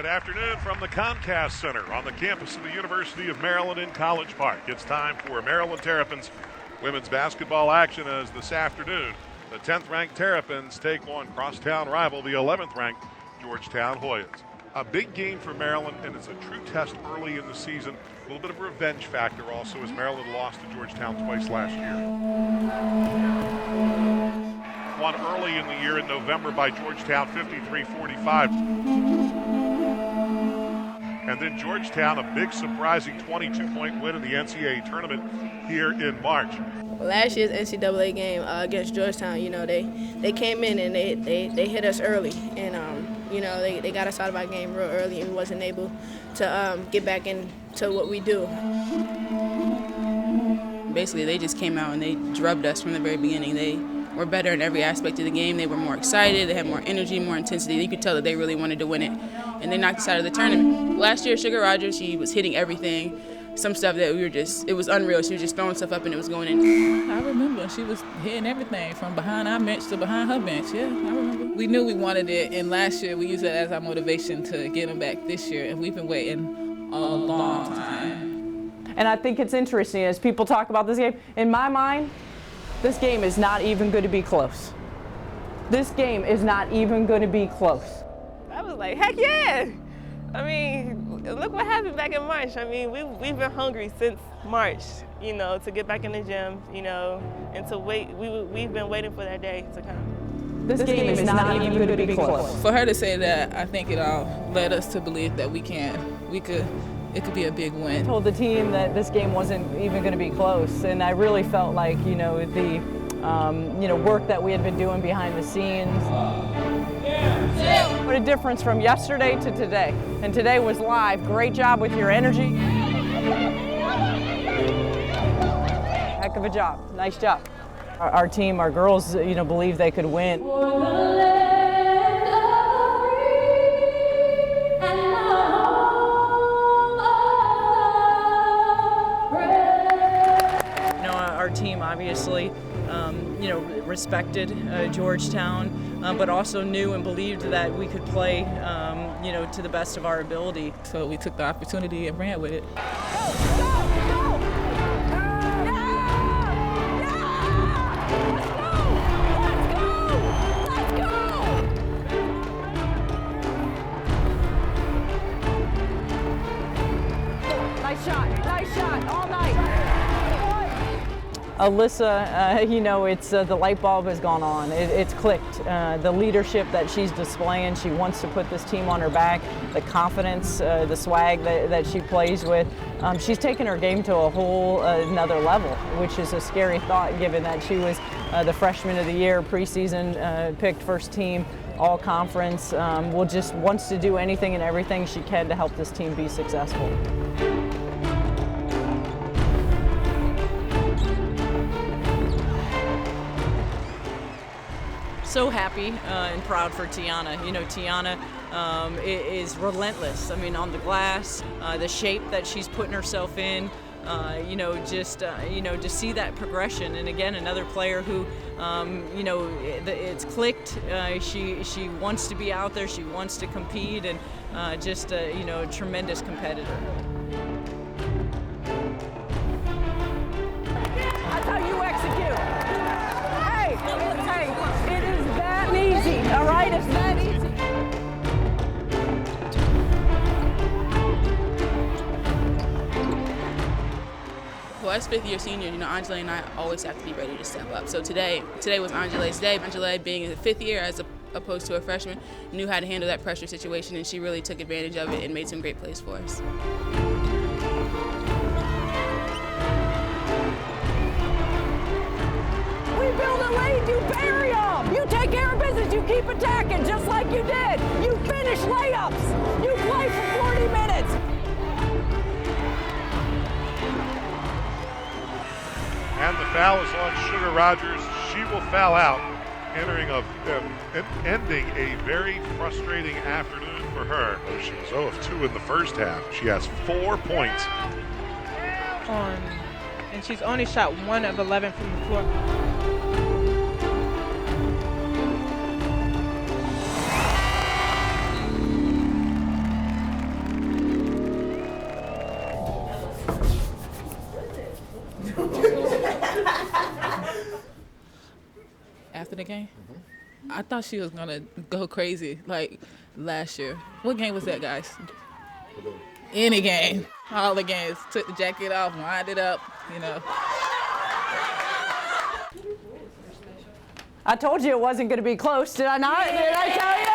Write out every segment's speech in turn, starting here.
Good afternoon from the Comcast Center on the campus of the University of Maryland in College Park. It's time for Maryland Terrapins women's basketball action as this afternoon the 10th-ranked Terrapins take on crosstown rival, the 11th-ranked Georgetown Hoyas. A big game for Maryland, and it's a true test early in the season. A little bit of a revenge factor also, as Maryland lost to Georgetown twice last year. Won early in the year in November by Georgetown 53-45. And then Georgetown, a big surprising 22-point win in the NCAA tournament here in March. Last year's NCAA game against Georgetown, they came in and they hit us early. And, they got us out of our game real early and we wasn't able to get back into what we do. Basically, they just came out and they drubbed us from the very beginning. They were better in every aspect of the game. They were more excited. They had more energy, more intensity. You could tell that they really wanted to win it. And they knocked us out of the tournament. Last year, Sugar Rogers, she was hitting everything. Some stuff that it was unreal. She was just throwing stuff up and it was going in. I remember she was hitting everything from behind our bench to behind her bench. Yeah, I remember. We knew we wanted it, and last year we used it as our motivation to get them back this year, and we've been waiting a long time. And I think it's interesting as people talk about this game. In my mind, this game is not even going to be close. This game is not even going to be close. I was like, heck yeah! I mean, look what happened back in March. I mean, we've been hungry since March, to get back in the gym, and to wait. We've been waiting for that day to come. This game is not even going to be close. For her to say that, I think it all led us to believe that it could be a big win. I told the team that this game wasn't even going to be close, and I really felt like, the work that we had been doing behind the scenes. What a difference from yesterday to today. And today was live. Great job with your energy. Heck of a job. Nice job. Our team, our girls, believe they could win. Our team obviously, respected Georgetown, but also knew and believed that we could play, to the best of our ability. So we took the opportunity and ran with it. Nice shot, all night. Alyssa, it's the light bulb has gone on. It's clicked. The leadership that she's displaying, she wants to put this team on her back. The confidence, the swag that she plays with. She's taken her game to a whole another level, which is a scary thought given that she was the freshman of the year, preseason picked first team, all conference. Just wants to do anything and everything she can to help this team be successful. So happy and proud for Tiana. Tiana is relentless. I mean, on the glass, the shape that she's putting herself in, to see that progression. And again, another player who, it's clicked. She wants to be out there. She wants to compete, and a tremendous competitor. That's how you execute. Hey, it is that easy, all right? It's that easy. Well, as fifth-year senior, Angela and I always have to be ready to step up. So today was Angela's day. Angela, being a fifth year as opposed to a freshman, knew how to handle that pressure situation, and she really took advantage of it and made some great plays for us. Build a lead, you bury them. You take care of business, you keep attacking just like you did. You finish layups. You play for 40 minutes. And the foul is on Sugar Rogers. She will foul out, ending a very frustrating afternoon for her. She was 0 of 2 in the first half. She has 4 points. And she's only shot 1 of 11 from the floor. After the game? I thought she was going to go crazy like last year. What game was that, guys? Any game. All the games. Took the jacket off, wind it up, you know. I told you it wasn't going to be close, did I not? Did I tell you?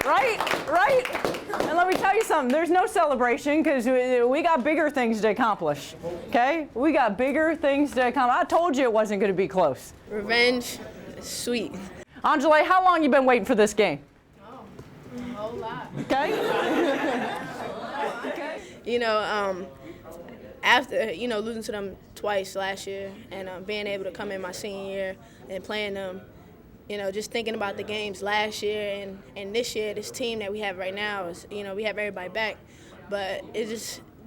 Right? And let me tell you something, there's no celebration because we got bigger things to accomplish, okay? We got bigger things to accomplish. I told you it wasn't going to be close. Revenge, sweet. Angela, how long you been waiting for this game? A whole lot. Okay? You know, after, you know, losing to them twice last year and being able to come in my senior year and playing them, you know, just thinking about the games last year and this year, this team that we have right now is, you know, we have everybody back, but it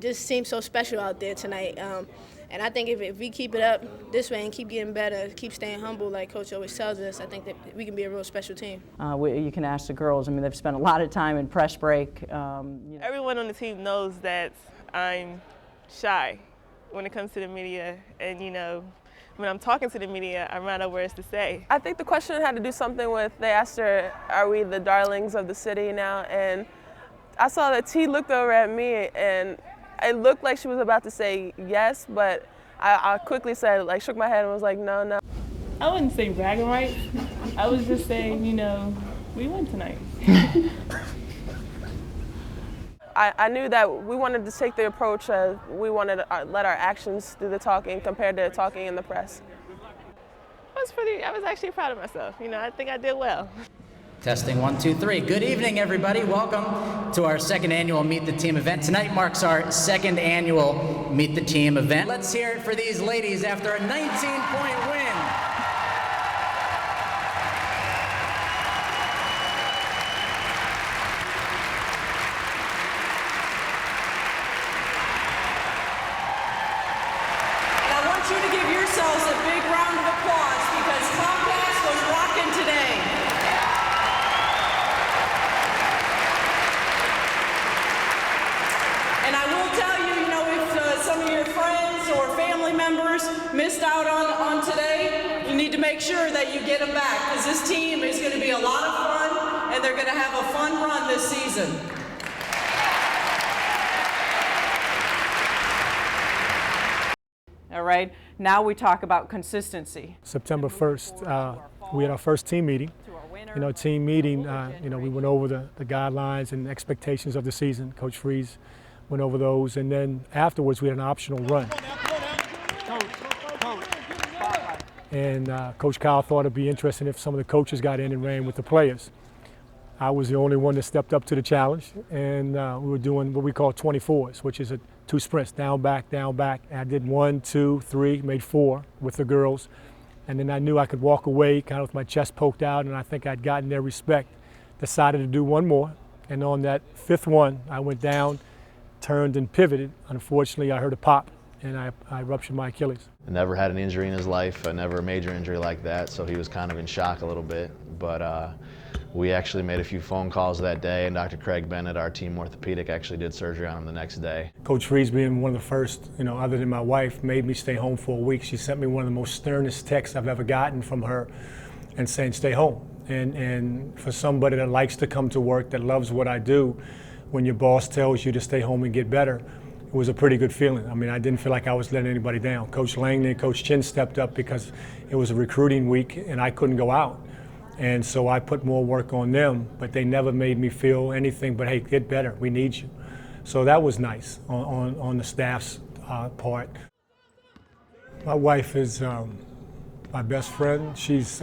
just seems so special out there tonight. And I think if we keep it up this way and keep getting better, keep staying humble like Coach always tells us, I think that we can be a real special team. You can ask the girls. I mean, they've spent a lot of time in press break. You know. Everyone on the team knows that I'm shy when it comes to the media, and you know, when I'm talking to the media, I run out of words to say. I think the question had to do something with, they asked her, are we the darlings of the city now? And I saw that T looked over at me and it looked like she was about to say yes, but I quickly said, like, shook my head and was like, no, no. I wouldn't say bragging rights. I was just saying, you know, we won tonight. I knew that we wanted to take the approach of we wanted to let our actions do the talking compared to talking in the press. I was actually proud of myself. You know, I think I did well. Testing 1, 2, 3. Good evening, everybody. Welcome to our second annual Meet the Team event. Tonight marks our second annual Meet the Team event. Let's hear it for these ladies after a 19-point win. You to give yourselves a big round of applause because Comcast was rocking today. And I will tell you, you know, if some of your friends or family members missed out on today, you need to make sure that you get them back because this team is going to be a lot of fun and they're going to have a fun run this season. All right, now we talk about consistency. September 1st, we had our first team meeting. You know, team meeting, you know, we went over the guidelines and expectations of the season. Coach Freeze went over those, and then afterwards we had an optional run. And Coach Kyle thought it'd be interesting if some of the coaches got in and ran with the players. I was the only one that stepped up to the challenge, and we were doing what we call 24s, which is 2 sprints, down, back, down, back. And I did 1, 2, 3, made 4 with the girls. And then I knew I could walk away kind of with my chest poked out, and I think I'd gotten their respect. Decided to do 1 more, and on that 5th one, I went down, turned and pivoted. Unfortunately, I heard a pop, and I ruptured my Achilles. I never had an injury in his life, never a major injury like that, so he was kind of in shock a little bit. But we actually made a few phone calls that day, and Dr. Craig Bennett, our team orthopedic, actually did surgery on him the next day. Coach Freeze, being one of the first, you know, other than my wife, made me stay home for a week. She sent me one of the most sternest texts I've ever gotten from her and saying, stay home. And for somebody that likes to come to work, that loves what I do, when your boss tells you to stay home and get better, it was a pretty good feeling. I mean, I didn't feel like I was letting anybody down. Coach Langley and Coach Chin stepped up because it was a recruiting week and I couldn't go out. And so I put more work on them, but they never made me feel anything but, hey, get better, we need you. So that was nice on the staff's part. My wife is my best friend. She's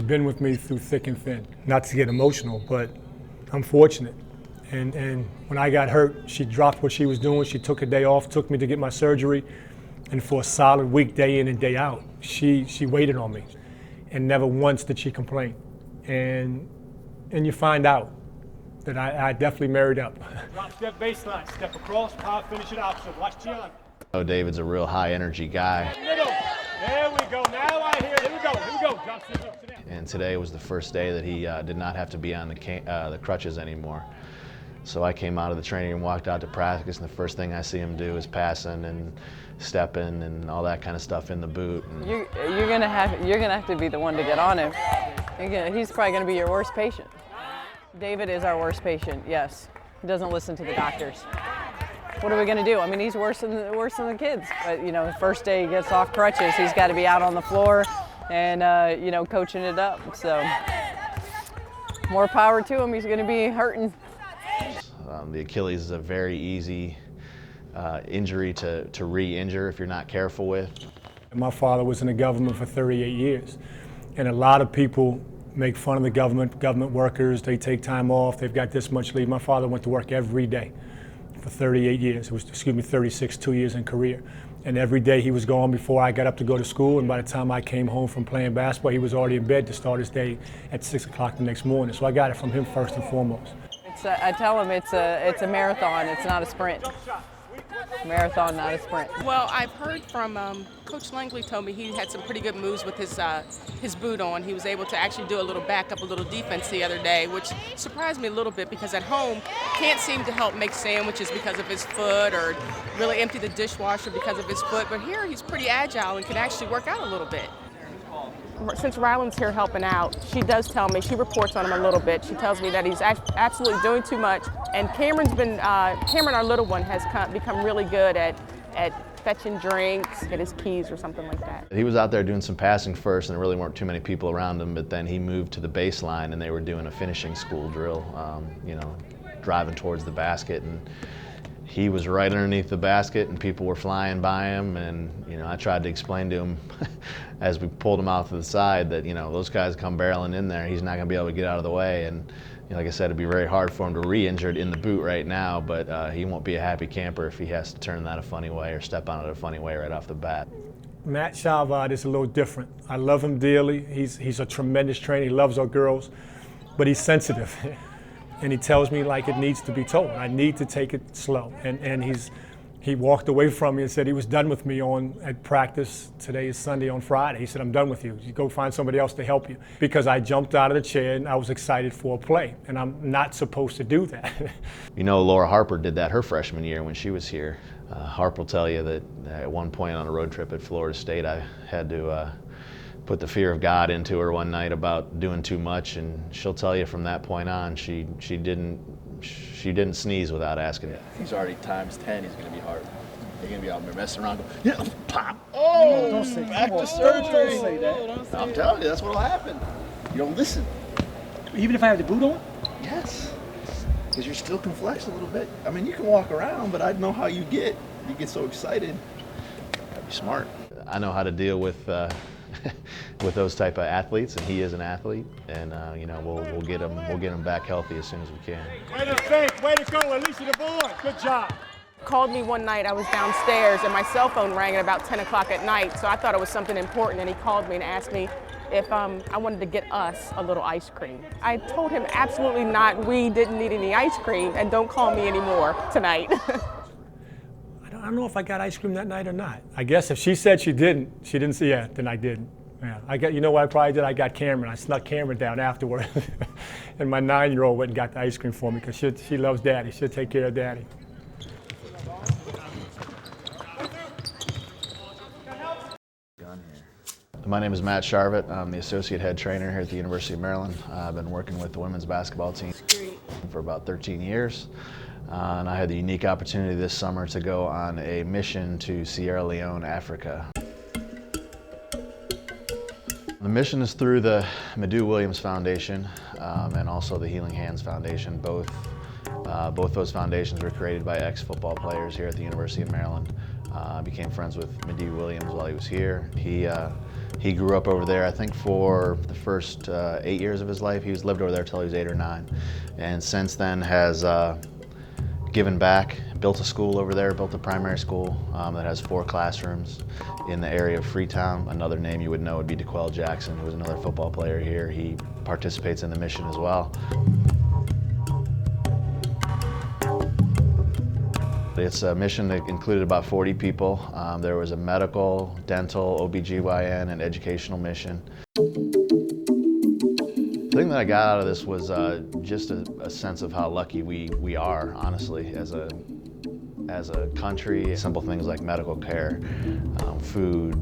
been with me through thick and thin. Not to get emotional, but I'm fortunate. And when I got hurt, she dropped what she was doing. She took a day off, took me to get my surgery. And for a solid week, day in and day out, she waited on me. And never once did she complain. And you find out that I definitely married up. Drop step baseline, step across, power finish it opposite. Watch Gian. Oh, David's a real high energy guy. Middle. There we go. Now I hear. Here we go. Here we go. Drop step up. And today was the first day that he did not have to be on the crutches anymore. So I came out of the training room, walked out to practice, and the first thing I see him do is passing and stepping and all that kind of stuff in the boot. And You're gonna have to be the one to get on him. He's probably gonna be your worst patient. David is our worst patient. Yes, he doesn't listen to the doctors. What are we gonna do? I mean, he's worse than the kids. But you know, the first day he gets off crutches, he's got to be out on the floor and you know, coaching it up. So more power to him. He's gonna be hurting. The Achilles is a very easy injury to re-injure if you're not careful with. My father was in the government for 38 years, and a lot of people make fun of the government workers. They take time off, they've got this much leave. My father went to work every day for 38 years. It was, 36, 2 years in career. And every day he was gone before I got up to go to school, and by the time I came home from playing basketball, he was already in bed to start his day at 6 o'clock the next morning. So I got it from him first and foremost. I tell him it's a marathon, it's not a sprint. Marathon, not a sprint. Well, I've heard from Coach Langley told me he had some pretty good moves with his boot on. He was able to actually do a little backup, a little defense the other day, which surprised me a little bit because at home can't seem to help make sandwiches because of his foot or really empty the dishwasher because of his foot. But here he's pretty agile and can actually work out a little bit. Since Ryland's here helping out, she does tell me, she reports on him a little bit. She tells me that he's absolutely doing too much. And Cameron, our little one, has become really good at fetching drinks, get his keys or something like that. He was out there doing some passing first, and there really weren't too many people around him, but then he moved to the baseline and they were doing a finishing school drill, you know, driving towards the basket. And he was right underneath the basket and people were flying by him, and you know, I tried to explain to him as we pulled him out to the side that, you know, those guys come barreling in there, he's not going to be able to get out of the way. And you know, like I said, it'd be very hard for him to re-injure it in the boot right now, but he won't be a happy camper if he has to turn that a funny way or step on it a funny way right off the bat. Matt Shalvad is a little different. I love him dearly. He's a tremendous trainer. He loves our girls, but he's sensitive. And he tells me like it needs to be told. I need to take it slow. And he walked away from me and said he was done with me at practice. Today is Sunday, on Friday. He said, I'm done with you. You go find somebody else to help you. Because I jumped out of the chair and I was excited for a play. And I'm not supposed to do that. You know, Laura Harper did that her freshman year when she was here. Harp will tell you that at one point on a road trip at Florida State, I had to put the fear of God into her one night about doing too much, and she'll tell you from that point on she didn't sneeze without asking. Yeah, he's already times 10. He's going to be hard. They're going to be out there messing around. Yeah, pop. Oh, don't say back to surgery. Don't say that. I'm telling you, that's what'll happen. You don't listen. Even if I have the boot on? Yes, because your still can flex a little bit. I mean, you can walk around, but I know how you get so excited. Gotta be smart. I know how to deal with with those type of athletes, and he is an athlete, and you know, we'll get him back healthy as soon as we can. Way to think, way to go, Alicia the boy. Good job. Called me one night, I was downstairs and my cell phone rang at about 10 o'clock at night, so I thought it was something important, and he called me and asked me if I wanted to get us a little ice cream. I told him absolutely not, we didn't need any ice cream, and don't call me anymore tonight. I don't know if I got ice cream that night or not. I guess if she said she didn't see, yeah, then I didn't. Yeah, you know what I probably did? I got Cameron. I snuck Cameron down afterward. And my 9-year-old went and got the ice cream for me because she loves Daddy. She'll take care of Daddy. My name is Matt Sharvett. I'm the associate head trainer here at the University of Maryland. I've been working with the women's basketball team for about 13 years. And I had the unique opportunity this summer to go on a mission to Sierra Leone, Africa. The mission is through the Mediu Williams Foundation and also the Healing Hands Foundation. Both those foundations were created by ex-football players here at the University of Maryland. I became friends with Mediu Williams while he was here. He grew up over there, I think, for the first 8 years of his life. He lived over there till he was 8 or 9. And since then has given back, built a school over there, built a primary school that has 4 classrooms in the area of Freetown. Another name you would know would be DeQuell Jackson, who was another football player here. He participates in the mission as well. It's a mission that included about 40 people. There was a medical, dental, OBGYN, and educational mission. The thing that I got out of this was just a sense of how lucky we are, honestly, as a country. Simple things like medical care, food,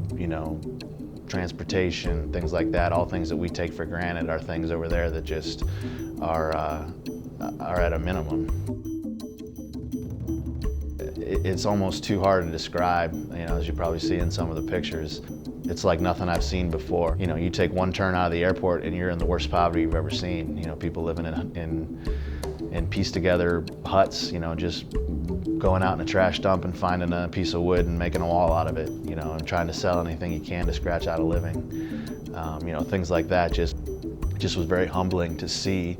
transportation, things like that, all things that we take for granted are things over there that just are at a minimum. It's almost too hard to describe, as you probably see in some of the pictures. It's like nothing I've seen before. You take one turn out of the airport and you're in the worst poverty you've ever seen. People living in pieced together huts, just going out in a trash dump and finding a piece of wood and making a wall out of it, and trying to sell anything you can to scratch out a living. Things like that just was very humbling to see,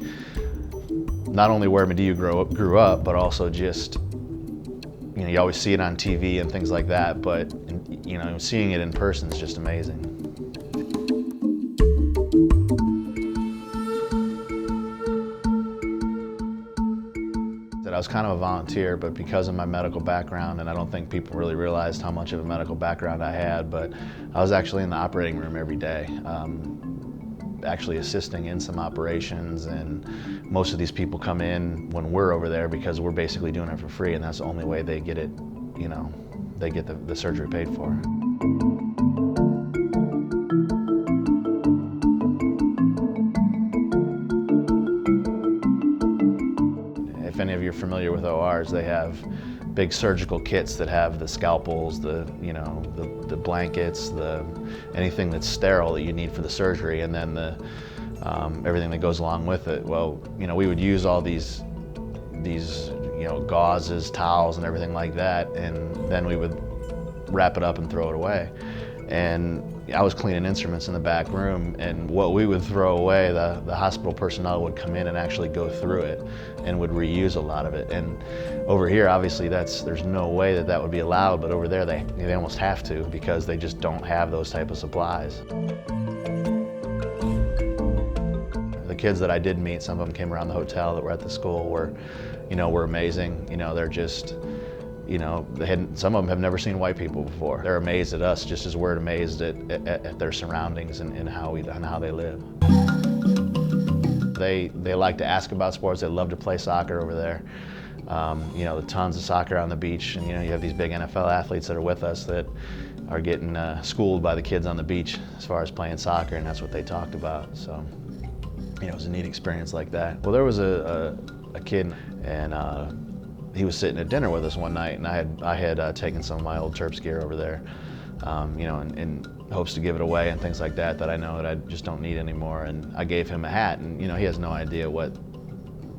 not only where Mediu grew up, but also just, you always see it on TV and things like that, but seeing it in person is just amazing. I was kind of a volunteer, but because of my medical background, and I don't think people really realized how much of a medical background I had, but I was actually in the operating room every day, actually assisting in some operations, and most of these people come in when we're over there because we're basically doing it for free, and that's the only way they get it, they get the surgery paid for. If any of you are familiar with ORs, they have big surgical kits that have the scalpels, the blankets, anything that's sterile that you need for the surgery, and then everything that goes along with it. Well, we would use all these gauzes, towels, and everything like that, and then we would wrap it up and throw it away. And I was cleaning instruments in the back room, and what we would throw away, the hospital personnel would come in and actually go through it and would reuse a lot of it. And over here, obviously, there's no way that would be allowed, but over there they almost have to, because they just don't have those type of supplies. The kids that I did meet, some of them came around the hotel that were at the school, were amazing. They're just, some of them have never seen white people before. They're amazed at us just as we're amazed at their surroundings and how they live. They like to ask about sports. They love to play soccer over there. Tons of soccer on the beach, and you have these big NFL athletes that are with us that are getting schooled by the kids on the beach as far as playing soccer, and that's what they talked about. So, it was a neat experience like that. Well, there was a kid, and he was sitting at dinner with us one night, and I had taken some of my old Terps gear over there, in hopes to give it away and things like that I know that I just don't need anymore. And I gave him a hat, and he has no idea what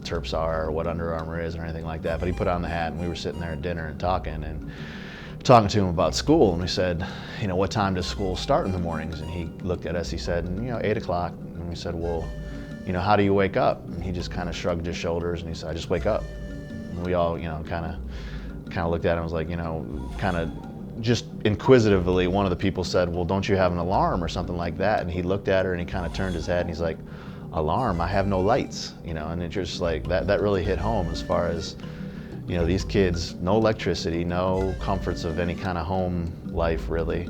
Terps are or what Under Armour is or anything like that, but he put on the hat, and we were sitting there at dinner and talking to him about school, and we said, what time does school start in the mornings? And he looked at us, he said, 8 o'clock. And we said, well, how do you wake up? And he just kind of shrugged his shoulders, and he said, I just wake up. And we all, kind of looked at him and was like, kind of just inquisitively, one of the people said, well, don't you have an alarm or something like that? And he looked at her, and he kind of turned his head, and he's like, alarm? I have no lights, and it's just like, that really hit home as far as, these kids, no electricity, no comforts of any kind of home life really,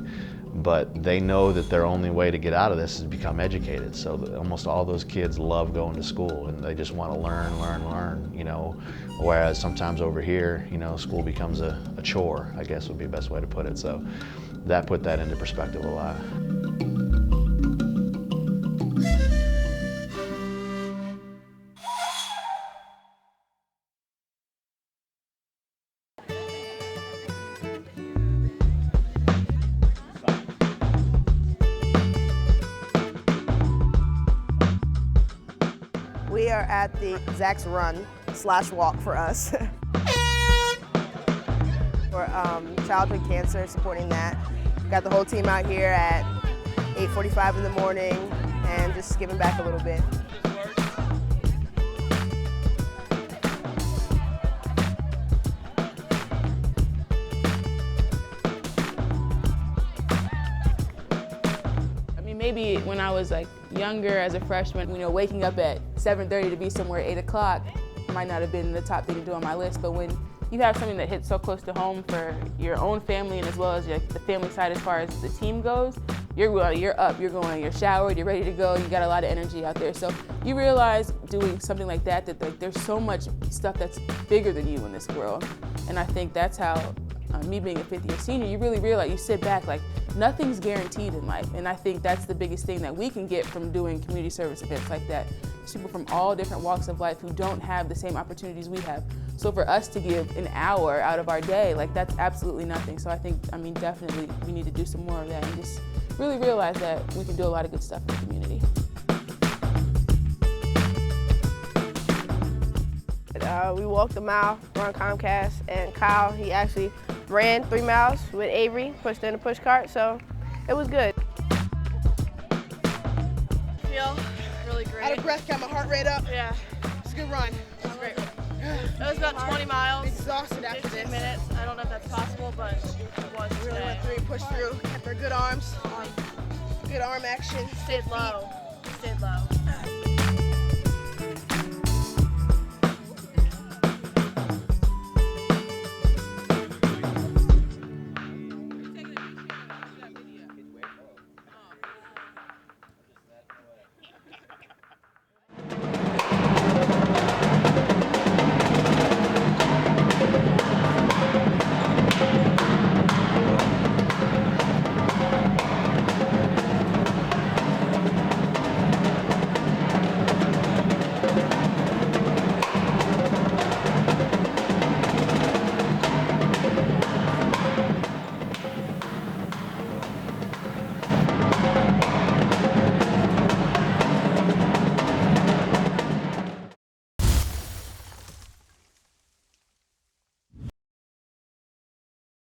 but they know that their only way to get out of this is to become educated. So almost all those kids love going to school, and they just want to learn, whereas sometimes over here, school becomes a chore, I guess would be the best way to put it. So that put that into perspective a lot. We are at the Zach's Run / walk for us. For childhood cancer, supporting that. Got the whole team out here at 8:45 in the morning and just giving back a little bit. Maybe when I was younger as a freshman, waking up at 7:30 to be somewhere at 8 o'clock might not have been the top thing to do on my list, but when you have something that hits so close to home for your own family and as well as the family side as far as the team goes, you're up, you're going, you're showered, you're ready to go, you got a lot of energy out there. So you realize doing something like that like, there's so much stuff that's bigger than you in this world. And I think that's how, me being a fifth-year senior, you really realize, you sit back, like, nothing's guaranteed in life. And I think that's the biggest thing that we can get from doing community service events like that. There's people from all different walks of life who don't have the same opportunities we have. So for us to give an hour out of our day, like, that's absolutely nothing. So I think, definitely we need to do some more of that and just really realize that we can do a lot of good stuff in the community. We walked a mile, we're on Comcast, and Kyle, he actually ran 3 miles with Avery, pushed in a push cart, so it was good. Feel really great. Out of breath, got my heart rate up. Yeah. It's a good run. It was great. It was about 20 miles. Exhausted after 15 this. minutes. I don't know if that's possible, but it was We really today. went through, pushed through, kept our good arms, good arm action. Stayed low. Stayed low.